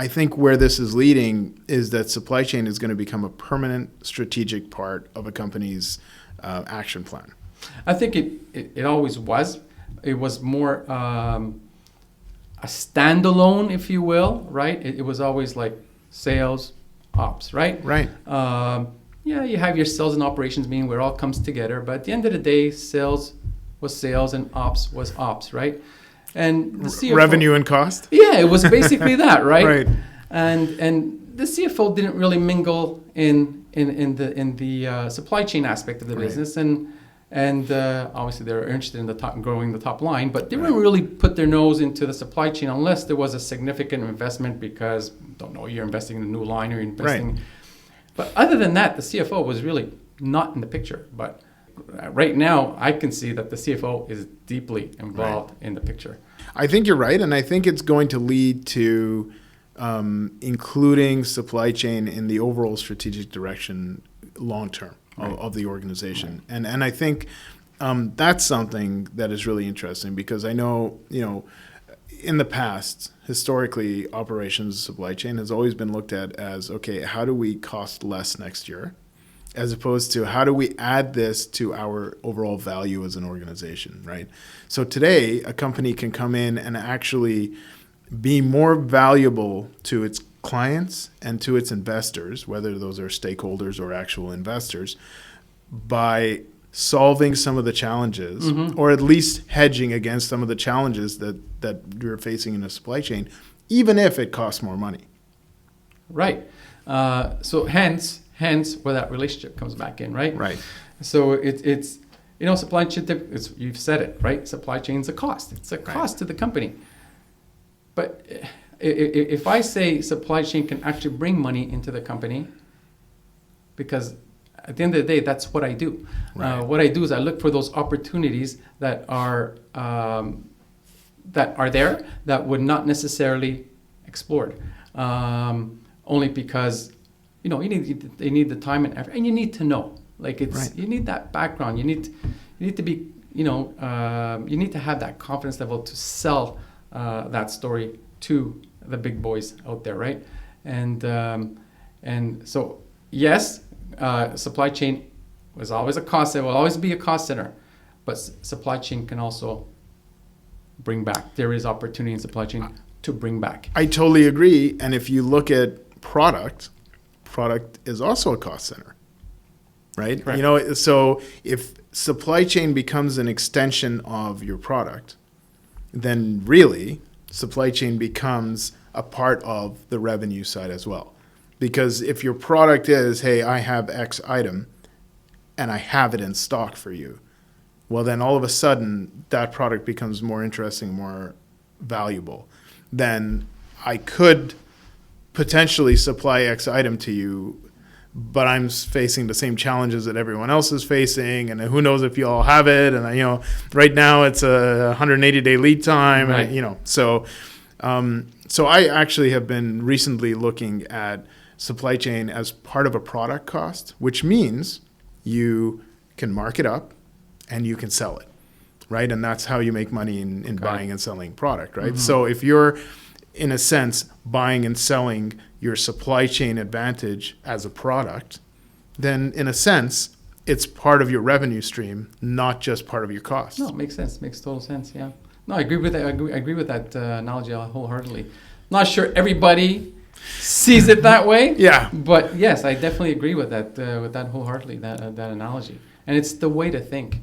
I think where this is leading is that supply chain is going to become a permanent strategic part of a company's action plan. I think it always was. It was more a standalone, if you will, right? It was always like sales, ops, right? Right. Yeah, you have your sales and operations meeting where it all comes together. But at the end of the day, sales was sales and ops was ops, right? And the CFO, revenue and cost? Yeah, it was basically that, right? Right. And the CFO didn't really mingle in the supply chain aspect of the business, and obviously they were interested in growing the top line, but they wouldn't really put their nose into the supply chain unless there was a significant investment because, don't know, you're investing in a new line or you're investing. Right. But other than that, the CFO was really not in the picture. But right now, I can see that the CFO is deeply involved in the picture. I think you're right, and I think it's going to lead to including supply chain in the overall strategic direction long term of the organization. Right. And I think that's something that is really interesting because I know, in the past, historically, operations supply chain has always been looked at as, okay, how do we cost less next year? As opposed to how do we add this to our overall value as an organization, right? So today, a company can come in and actually be more valuable to its clients and to its investors, whether those are stakeholders or actual investors, by solving some of the challenges, or at least hedging against some of the challenges that you're facing in a supply chain, even if it costs more money. Right. So hence where that relationship comes back in, right? Right. So it's supply chain, you've said it, right? Supply chain's a cost. It's a cost to the company. But if I say supply chain can actually bring money into the company, because at the end of the day, that's what I do. Right. What I do is I look for those opportunities that are there that would not necessarily explored, only because you need the time and effort, and you need to know. You need that background. You need to be you need to have that confidence level to sell that story to the big boys out there, right? And so yes. Supply chain was always a cost center, will always be a cost center, but supply chain can also bring back. There is opportunity in supply chain to bring back. I totally agree. And if you look at product is also a cost center, right? Correct. So if supply chain becomes an extension of your product, then really supply chain becomes a part of the revenue side as well. Because if your product is, hey, I have X item and I have it in stock for you, well, then all of a sudden that product becomes more interesting, more valuable. Then I could potentially supply X item to you, but I'm facing the same challenges that everyone else is facing, and who knows if you all have it. And right now it's a 180-day lead time, right. And so I actually have been recently looking at supply chain as part of a product cost, which means you can mark it up and you can sell it, right? And that's how you make money in buying and selling product, right? So if you're, in a sense, buying and selling your supply chain advantage as a product, then in a sense, it's part of your revenue stream, not just part of your cost. No, it makes sense. Makes total sense, yeah. No, I agree with that. I agree with that analogy wholeheartedly. Not sure everybody sees it that way. Yeah. But yes, I definitely agree with that wholeheartedly, that analogy. And it's the way to think.